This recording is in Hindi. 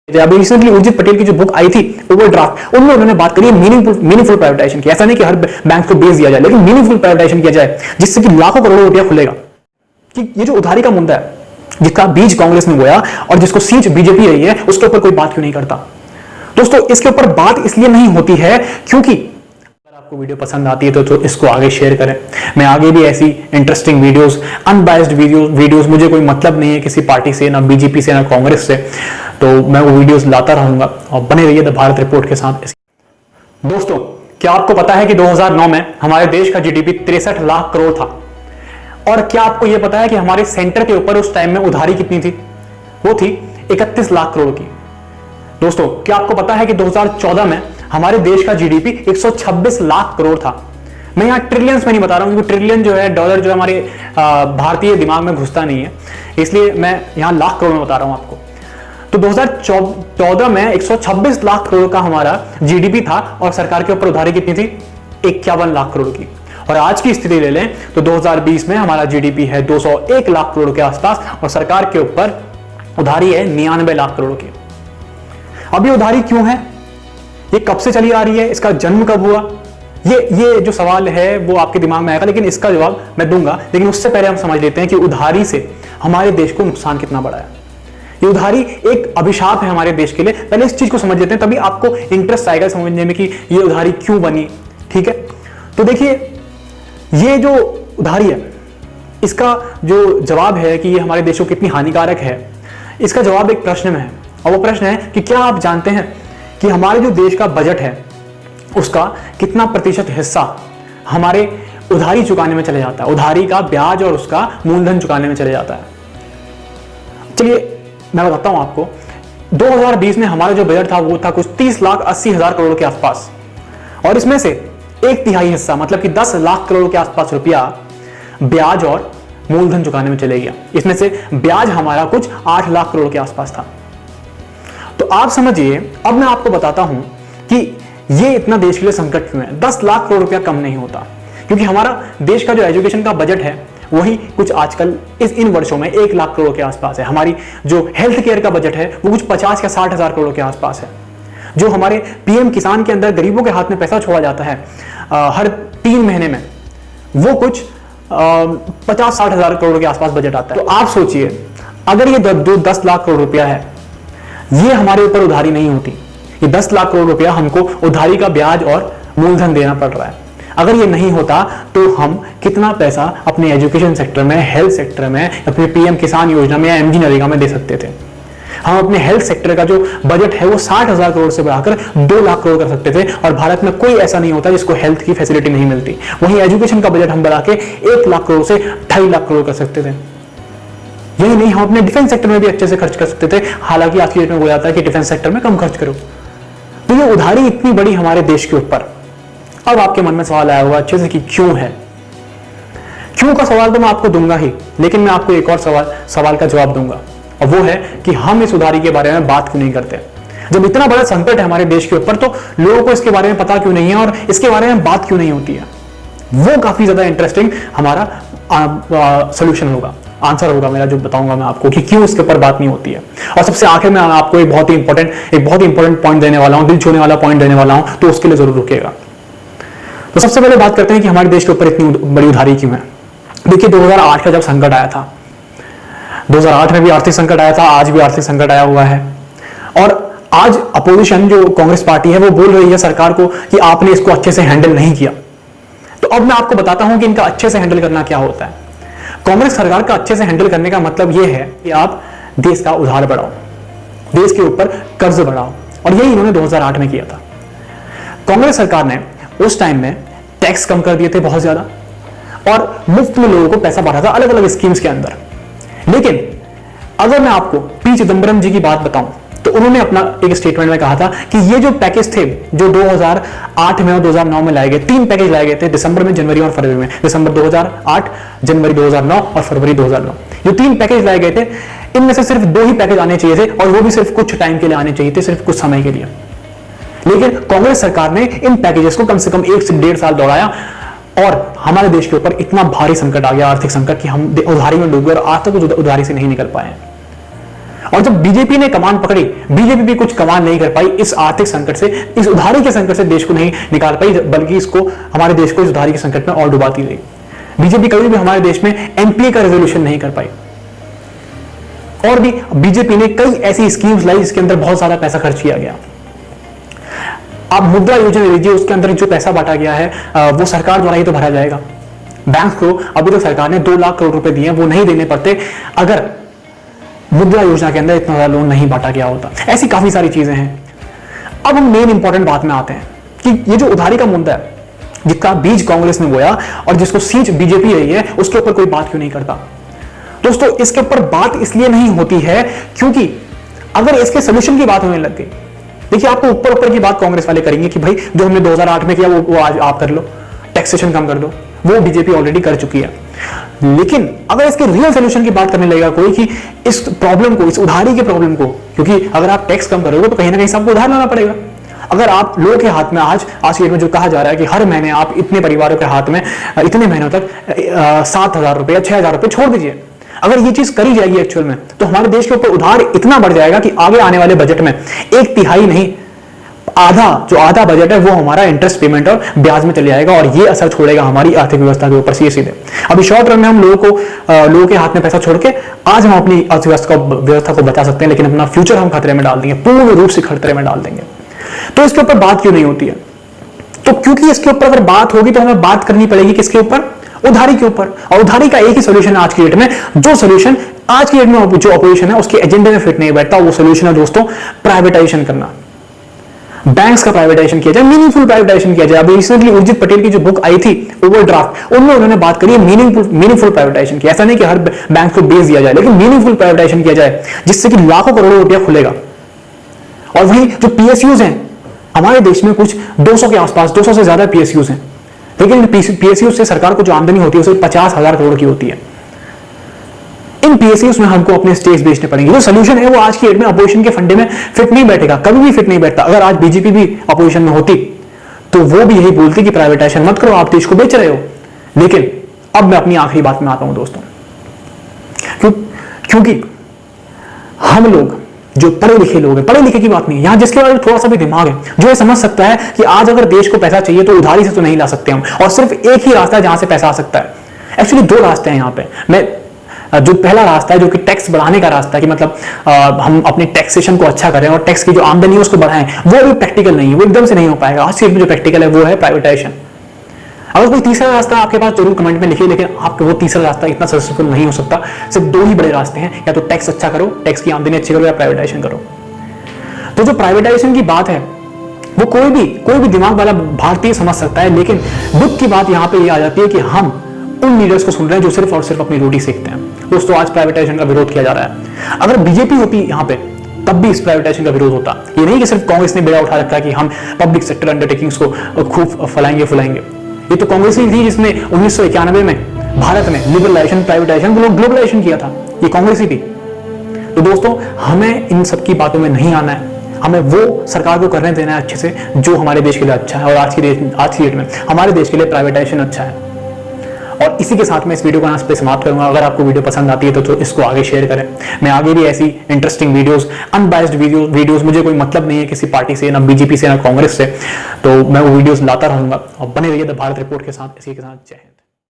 अभी रिसेंटली उर्जित पटेल की जो बुक आई थी ओवरड्राफ्ट, उनमें उन्होंने बात करी मीनिंगफुल प्राइवेटाइजेशन की। ऐसा नहीं कि हर बैंक को बेच दिया जाए, लेकिन मीनिंगफुल प्राइवेटाइजेशन किया जाए जिससे कि लाखों करोड़ों रुपया खुलेगा। कि ये जो उधारी का मुद्दा है जिसका बीज कांग्रेस ने बोया और जिसको सींच बीजेपी रही है, उसके ऊपर कोई बात क्यों नहीं करता? दोस्तों, इसके ऊपर बात इसलिए नहीं होती है क्योंकि अगर आपको वीडियो पसंद आती है तो इसको आगे शेयर करें। मैं आगे भी ऐसी इंटरेस्टिंग वीडियोस, अनबायस्ड वीडियोस, मुझे कोई मतलब नहीं है किसी पार्टी से, ना बीजेपी से, ना कांग्रेस से, तो मैं वो वीडियोस लाता रहूंगा और बने रहिए द भारत रिपोर्ट के साथ। दोस्तों, क्या आपको पता है कि 2009 में हमारे देश का जीडीपी 63 लाख करोड़ था? और क्या आपको यह पता है कि हमारे सेंटर के ऊपर उस टाइम में उधारी कितनी थी? वो थी 31 लाख करोड़ की। दोस्तों, क्या आपको पता है कि 2014 में हमारे देश का जीडीपी 126 लाख करोड़ था? मैं यहां ट्रिलियंस में नहीं बता रहा हूं क्योंकि ट्रिलियन जो है, डॉलर जो है, हमारे भारतीय दिमाग में घुसता नहीं है, इसलिए मैं यहां लाख करोड़ में बता रहा हूं आपको। तो 2014 में 126 लाख करोड़ का हमारा जीडीपी था और सरकार के ऊपर उधारी कितनी थी? 51 लाख करोड़ की। और आज की स्थिति ले लें तो 2020 में हमारा जीडीपी है 201 लाख करोड़ के आसपास और सरकार के ऊपर उधारी है 99 लाख करोड़ की। अब ये उधारी क्यों है? ये कब से चली आ रही है? इसका जन्म कब हुआ? ये जो सवाल है वो आपके दिमाग में आएगा, लेकिन इसका जवाब मैं दूंगा। लेकिन उससे पहले हम समझ लेते हैं कि उधारी से हमारे देश को नुकसान कितना बड़ा है। ये उधारी एक अभिशाप है हमारे देश के लिए। पहले इस चीज को समझ लेते हैं, तभी आपको इंटरेस्ट आएगा समझने में कि ये उधारी क्यों बनी। ठीक है, तो देखिए, ये जो उधारी है इसका जो जवाब है कि ये हमारे देश को कितनी हानिकारक है, इसका जवाब एक प्रश्न में है। और वो प्रश्न है कि क्या आप जानते हैं कि हमारे जो देश का बजट है उसका कितना प्रतिशत हिस्सा हमारे उधारी चुकाने में चले जाता है? उधारी का ब्याज और उसका मूलधन चुकाने में चले जाता है। चलिए मैं बताता हूं आपको। 2020 में हमारा जो बजट था वो था कुछ 30,80,000 करोड़ के आसपास, और इसमें से 1/3 हिस्सा, मतलब कि 10 लाख करोड़ के आसपास रुपया ब्याज और मूलधन चुकाने में चले गया। इसमें से ब्याज हमारा कुछ 8 लाख करोड़ के आसपास था। तो आप समझिए, अब मैं आपको बताता हूं कि ये इतना देश के लिए संकट क्यों है। 10 लाख करोड़ रुपया कम नहीं होता, क्योंकि हमारा देश का जो एजुकेशन का बजट है वही कुछ आजकल इन वर्षों में 1 लाख करोड़ के आसपास है। हमारी जो हेल्थ केयर का बजट है वो कुछ 50 या 60 हजार करोड़ के आसपास है। जो हमारे पीएम किसान के अंदर गरीबों के हाथ में पैसा छोड़ा जाता है हर 3 महीने में, वो कुछ 50-60 हजार करोड़ के आसपास बजट आता है। तो आप सोचिए, अगर ये 10 लाख करोड़ रुपया है, ये हमारे ऊपर उधारी नहीं होती, ये 10 लाख करोड़ रुपया हमको उधारी का ब्याज और मूलधन देना पड़ रहा है। अगर ये नहीं होता तो हम कितना पैसा अपने एजुकेशन सेक्टर में, हेल्थ सेक्टर में, अपने पीएम किसान योजना में या एमजी नरेगा में दे सकते थे। हम अपने हेल्थ सेक्टर का जो बजट है वो 60,000 करोड़ से बढ़ाकर 2 लाख करोड़ कर सकते थे, और भारत में कोई ऐसा नहीं होता जिसको हेल्थ की फैसिलिटी नहीं मिलती। वहीं एजुकेशन का बजट हम बढ़ा के 1 लाख करोड़ से 2.5 लाख करोड़ कर सकते थे। यही नहीं, हम अपने डिफेंस सेक्टर में भी अच्छे से खर्च कर सकते थे। हालांकि आज की डेट में बोला जाता है कि डिफेंस सेक्टर में कम खर्च करो। तो ये उधारी इतनी बड़ी हमारे देश के ऊपर। अब आपके मन में सवाल आया होगा अच्छे से कि क्यों है। क्यों का सवाल तो मैं आपको दूंगा ही, लेकिन मैं आपको एक और सवाल का जवाब दूंगा, और वो है कि हम इस उधारी के बारे में बात क्यों नहीं करते। जब इतना बड़ा संकट है हमारे देश के ऊपर, तो लोगों को इसके बारे में पता क्यों नहीं है और इसके बारे में बात क्यों नहीं होती है? वो काफी ज्यादा इंटरेस्टिंग हमारा सोल्यूशन होगा, आंसर होगा मेरा, जो बताऊंगा मैं आपको कि क्यों इसके ऊपर बात नहीं होती है। और सबसे आखिर में आपको एक बहुत ही इंपॉर्टेंट पॉइंट देने वाला हूं, दिल छूने वाला पॉइंट देने वाला हूं, तो उसके लिए जरूर रुकिएगा। तो सबसे पहले बात करते हैं कि हमारे देश के ऊपर इतनी बड़ी उधारी क्यों है। देखिए, 2008 का जब संकट आया था, 2008 में भी आर्थिक संकट आया था, आज भी आर्थिक संकट आया हुआ है, और आज अपोजिशन जो कांग्रेस पार्टी है वो बोल रही है सरकार को कि आपने इसको अच्छे से हैंडल नहीं किया। तो अब मैं आपको बताता हूं कि इनका अच्छे से हैंडल करना क्या होता है। कांग्रेस सरकार का अच्छे से हैंडल करने का मतलब यह है कि आप देश का उधार बढ़ाओ, देश के ऊपर कर्ज बढ़ाओ, और यही इन्होंने 2008 में किया था। कांग्रेस सरकार ने उस टाइम में टैक्स कम कर दिए थे बहुत ज्यादा, और मुफ्त में लोगों को पैसा बांटा था अलग अलग स्कीम्स के अंदर। लेकिन अगर मैं आपको पी चिदंबरम जी की बात बताऊं तो उन्होंने अपना एक स्टेटमेंट में कहा था कि ये जो पैकेज थे जो 2008 में और 2009 में लाए गए, 3 पैकेज लाए गए थे दिसंबर में, जनवरी और फरवरी में। दिसंबर 2008, जनवरी 2009 और फरवरी 2009, जो 3 पैकेज लाए गए थे, इनमें से सिर्फ 2 ही पैकेज आने चाहिए थे, और वो भी सिर्फ कुछ टाइम के लिए आने चाहिए थे, सिर्फ कुछ समय के लिए। लेकिन कांग्रेस सरकार ने इन पैकेजेस को कम से कम 1 से 1.5 साल दौड़ाया, और हमारे देश के ऊपर इतना भारी संकट आ गया, आर्थिक संकट, कि हम उधारी में डूब गए और आज तक उधारी से नहीं निकल पाए। और जब बीजेपी ने कमान पकड़ी, बीजेपी भी कुछ कमान नहीं कर पाई इस आर्थिक संकट से, इस उधारी के संकट से देश को नहीं निकाल पाई, बल्कि इसको, हमारे देश को इस उधारी के संकट में और डुबाती रही। बीजेपी कभी भी हमारे देश में एमपीए का रेजोल्यूशन नहीं कर पाई। और भी बीजेपी ने कई ऐसी स्कीम्स लाई जिसके अंदर बहुत ज्यादा पैसा खर्च किया गया। आप मुद्रा योजना लीजिए, उसके अंदर जो पैसा बांटा गया है वो सरकार द्वारा ही तो भरा जाएगा। बैंक को अभी तो सरकार ने 2 लाख करोड़ रुपए दिए, वो नहीं देने पड़ते अगर मुद्रा योजना के अंदर इतना ज्यादा लोन नहीं बांटा गया होता। ऐसी काफी सारी चीजें हैं। अब हम मेन इंपॉर्टेंट बात में आते हैं कि ये जो उधारी का मुद्दा है, जिसका बीज कांग्रेस ने बोया और जिसको सींच बीजेपी रही है, उसके ऊपर कोई बात क्यों नहीं करता। दोस्तों, इसके ऊपर बात इसलिए नहीं होती है क्योंकि अगर इसके सोल्यूशन की बात होने लग गई, देखिए आपको ऊपर ऊपर की बात कांग्रेस वाले करेंगे कि भाई जो हमने 2008 में किया वो आज आप कर लो, टैक्सेशन कम कर दो, वो बीजेपी ऑलरेडी कर चुकी है। लेकिन अगर इसके रियल सोल्यूशन की बात करने लगेगा कोई कि इस प्रॉब्लम को, इस उधारी के प्रॉब्लम को, क्योंकि अगर आप टैक्स कम करोगे तो कहीं ना कहीं सबको उधार लाना पड़ेगा। अगर आप लोगों के हाथ में आज की डेट में जो कहा जा रहा है कि हर महीने आप इतने परिवारों के हाथ में इतने महीनों तक 7,000 रुपए या 6,000 रुपए छोड़ दीजिए, अगर ये चीज करी जाएगी एक्चुअल में, तो हमारे देश के ऊपर उधार इतना बढ़ जाएगा कि आगे आने वाले बजट में 1/3 नहीं, आधा बजट है वो हमारा इंटरेस्ट पेमेंट और ब्याज में चले जाएगा, और ये असर छोड़ेगा हमारी आर्थिक व्यवस्था के ऊपर सीधे। अभी शॉर्ट रन में हम लोगों के हाथ में पैसा छोड़ के आज हम अपनी अर्थव्यवस्था को बचा सकते हैं, लेकिन अपना फ्यूचर हम खतरे में डाल देंगे, पूर्ण रूप से खतरे में डाल देंगे। तो इसके ऊपर बात क्यों नहीं होती है? तो क्योंकि इसके ऊपर अगर बात होगी तो हमें बात करनी पड़ेगी किसके ऊपर? उधारी के ऊपर। और उधारी का एक ही सोल्यूशन है आज की डेट में, जो सोल्यूशन आज की डेट में जो अपोजिशन है उसके एजेंडे में फिट नहीं बैठता, वो सोल्यूशन है दोस्तों प्राइवेटाइजेशन करना। बैंक्स का प्राइवेटाइजेशन किया जाए, मीनिंगफुल प्राइवेटाइजेशन किया जाए। अभी रिसेंटली उर्जित पटेल की जो बुक आई थी ओवरड्राफ्ट, उनमें उन्होंने बात करी है मीनिंगफुल प्राइवेटाइजेशन की। ऐसा नहीं कि हर बैंक को बेच दिया जाए, लेकिन मीनिंगफुल प्राइवेटाइजेशन किया जाए जिससे कि लाखों करोड़ों रुपया खुलेगा। और वहीं जो पीएसयूज हैं हमारे देश में, कुछ 200 के आसपास, 200 से ज्यादा पीएसयूज हैं, लेकिन पीएसयूज से सरकार को जो आमदनी होती है उसे 50,000 करोड़ की होती है। इन पीएसयूज में हमको अपने स्टेक्स बेचने पड़ेंगे। जो सोल्यूशन है वो आज की डेट में अपोजिशन के फंडे में फिट नहीं बैठेगा, कभी भी फिट नहीं बैठता। अगर आज बीजेपी भी अपोजिशन में होती तो वो भी यही बोलती कि प्राइवेटाइजेशन मत करो, आप देश को बेच रहे हो। लेकिन अब मैं अपनी आखिरी बात में आता हूं दोस्तों, क्योंकि हम लोग जो पढ़े लिखे लोग हैं, पढ़े लिखे की बात नहीं है यहां, जिसके बारे में थोड़ा सा भी दिमाग है, जो ये समझ सकता है कि आज अगर देश को पैसा चाहिए तो उधारी से तो नहीं ला सकते हम, और सिर्फ एक ही रास्ता है जहां से पैसा आ सकता है। एक्चुअली 2 रास्ते हैं यहां पे। जो पहला रास्ता है जो कि टैक्स बढ़ाने का रास्ता है, कि मतलब हम अपने टैक्सेशन को अच्छा करें और टैक्स की जो आमदनी है उसको बढ़ाएं, वो भी प्रैक्टिकल नहीं है, वो एकदम से नहीं हो पाएगा। आज की डेट में जो प्रैक्टिकल है वो है प्राइवेटाइजेशन। अगर कोई तीसरा रास्ता आपके पास जरूर कमेंट में लिखिए, लेकिन आपका वो तीसरा रास्ता इतना सक्सेसफुल नहीं हो सकता। सिर्फ 2 ही बड़े रास्ते हैं, या तो टैक्स अच्छा करो, टैक्स की आमदनी अच्छी करो, या प्राइवेटाइजेशन करो। तो जो प्राइवेटाइजेशन की बात है वो कोई भी दिमाग वाला भारतीय समझ सकता है, लेकिन दुख की बात यहां पे ये आ जाती है कि हम उन लीडर्स को सुन रहे हैं जो सिर्फ और सिर्फ अपनी रोटी सेकते हैं। दोस्तों, आज प्राइवेटाइजेशन का विरोध किया जा रहा है। अगर बीजेपी होती यहां पे तब भी इस प्राइवेटाइजेशन का विरोध होता। ये नहीं कि सिर्फ कांग्रेस ने बेड़ा उठा रखा है कि हम पब्लिक सेक्टर अंडरटेकिंग्स को खूब फुलाएंगे। ये तो कांग्रेस ही थी जिसने 1991 में भारत में लिबरलाइजेशन, प्राइवेटाइजेशन, ग्लोबलाइजेशन किया था। ये कांग्रेस ही थी। तो दोस्तों, हमें इन सब की बातों में नहीं आना है, हमें वो सरकार को करने देना है अच्छे से जो हमारे देश के लिए अच्छा है। और आज की डेट में हमारे देश के लिए प्राइवेटाइजेशन अच्छा है। और इसी के साथ मैं इस वीडियो को यहाँ पे समाप्त करूंगा। अगर आपको वीडियो पसंद आती है तो इसको आगे शेयर करें। मैं आगे भी ऐसी इंटरेस्टिंग वीडियोस, अनबायस्ड वीडियोस, मुझे कोई मतलब नहीं है किसी पार्टी से, ना बीजेपी से, ना कांग्रेस से, तो मैं वो वीडियोस लाता रहूंगा। और बने रहिए द भारत रिपोर्ट के साथ, इसी के साथ। जय हिंद।